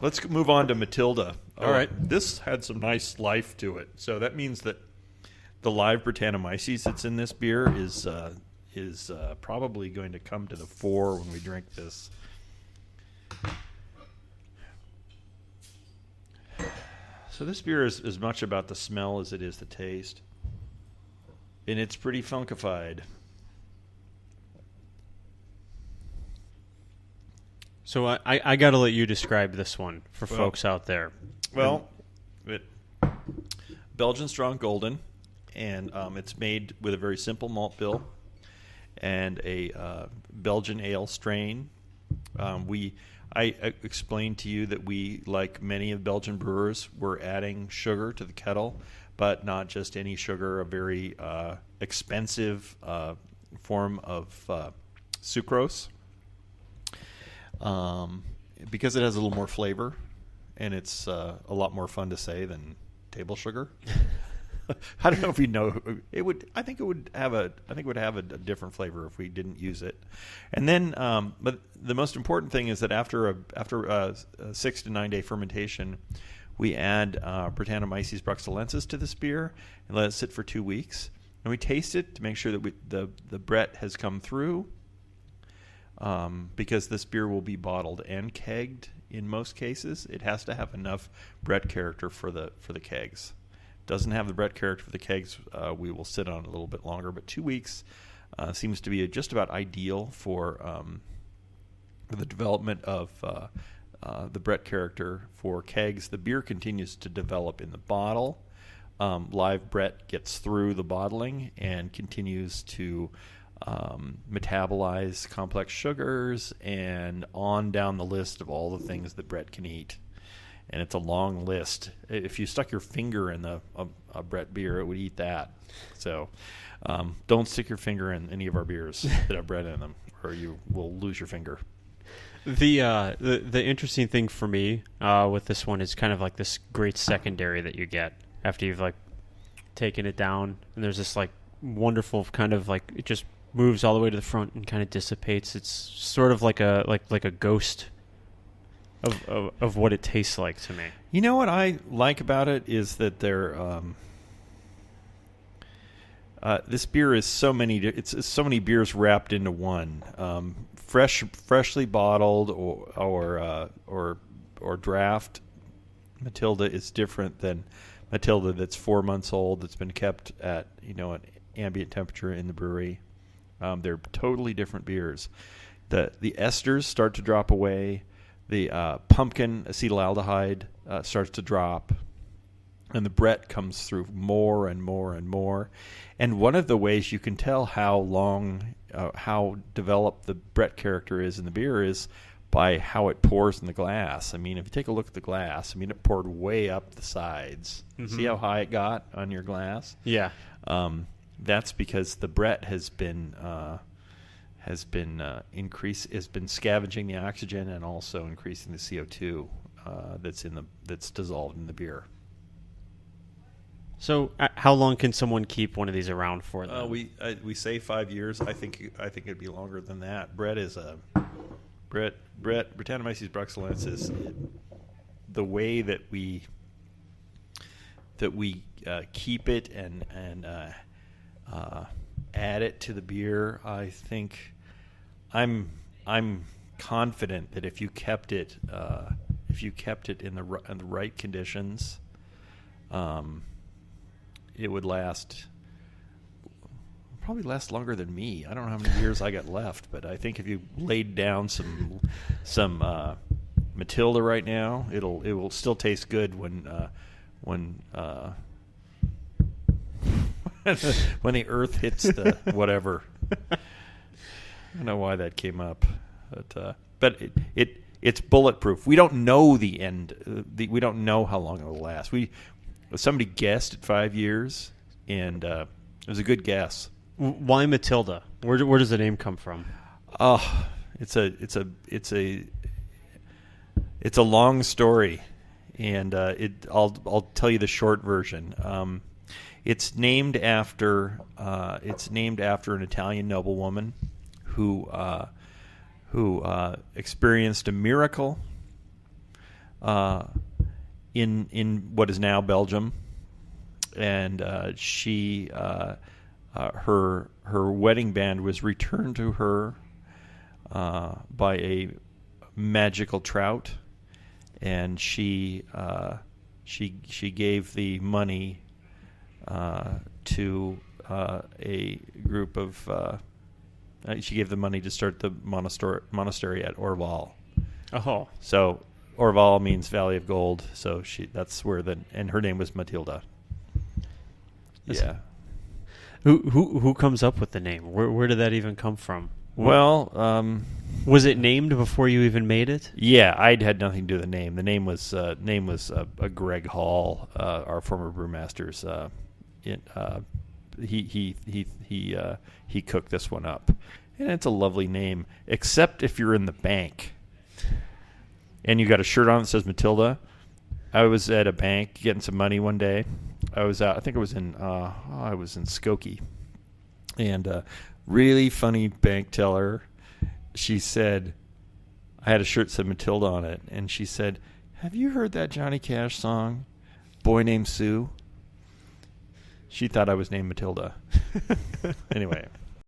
let's move on to Matilda. All right. This had some nice life to it. So that means that the live Brettanomyces that's in this beer is probably going to come to the fore when we drink this. So this beer is as much about the smell as it is the taste. And it's pretty funkified. So I got to let you describe this one for folks out there. Well, Belgian Strong Golden, and it's made with a very simple malt bill and a Belgian ale strain. I explained to you that we, like many of Belgian brewers, were adding sugar to the kettle, but not just any sugar, a very expensive form of sucrose, because it has a little more flavor, and it's a lot more fun to say than table sugar. I don't know if you know it would. I think it would have a different flavor if we didn't use it. And then, but the most important thing is that after a 6 to 9 day fermentation, we add Brettanomyces bruxellensis to this beer and let it sit for 2 weeks. And we taste it to make sure that the Brett has come through, because this beer will be bottled and kegged in most cases. It has to have enough Brett character for the kegs. Doesn't have the Brett character for the kegs, we will sit on a little bit longer. But 2 weeks seems to be just about ideal for the development of the Brett character for kegs. The beer continues to develop in the bottle. Live Brett gets through the bottling and continues to metabolize complex sugars and on down the list of all the things that Brett can eat. And it's a long list. If you stuck your finger in a Brett beer, it would eat that. So don't stick your finger in any of our beers that have Brett in them, or you will lose your finger. The interesting thing for me with this one is kind of like this great secondary that you get after you've like taken it down, and there's this like wonderful kind of like it just moves all the way to the front and kind of dissipates. It's sort of like a ghost of what it tastes like to me. You know what I like about it is that they're this beer is so many. It's so many beers wrapped into one. Freshly bottled or draft Matilda is different than Matilda that's 4 months old, that's been kept at an ambient temperature in the brewery. They're totally different beers. The esters start to drop away. The pumpkin acetaldehyde starts to drop, and the Brett comes through more and more and more. And one of the ways you can tell how developed the Brett character is in the beer is by how it pours in the glass. I mean, if you take a look at the glass, I mean, it poured way up the sides. Mm-hmm. See how high it got on your glass? Yeah. That's because the Brett has been scavenging the oxygen and also increasing the CO2 that's dissolved in the beer. So, how long can someone keep one of these around for? Them? We say 5 years. I think it'd be longer than that. Brettanomyces bruxellensis, the way that we keep it and add it to the beer, I think I'm confident that if you kept it in the right conditions, it would probably last longer than me. I don't know how many years I got left, but I think if you laid down some Matilda right now, it will still taste good when when the earth hits the whatever. I don't know why that came up, but it's bulletproof. We don't know the end. We don't know how long it will last. Somebody guessed at 5 years, and it was a good guess. Why Matilda? Where does the name come from? Oh, it's a long story, and I'll tell you the short version. It's named after an Italian noblewoman who experienced a miracle in what is now Belgium, and her wedding band was returned to her by a magical trout, and she gave the money to a group of. She gave the money to start the monastery at Orval. Oh, So Orval means Valley of Gold. So that's where and her name was Matilda. Yeah. Who comes up with the name? Where did that even come from? Well, was it named before you even made it? yeah, I'd had nothing to do with the name. The name was Greg Hall, our former brewmaster's. He cooked this one up, and it's a lovely name. Except if you're in the bank, and you got a shirt on that says Matilda. I was at a bank getting some money one day. I was out. I think I was in Skokie, and really funny bank teller. She said, I had a shirt that said Matilda on it, and she said, "Have you heard that Johnny Cash song, Boy Named Sue?" She thought I was named Matilda. Anyway.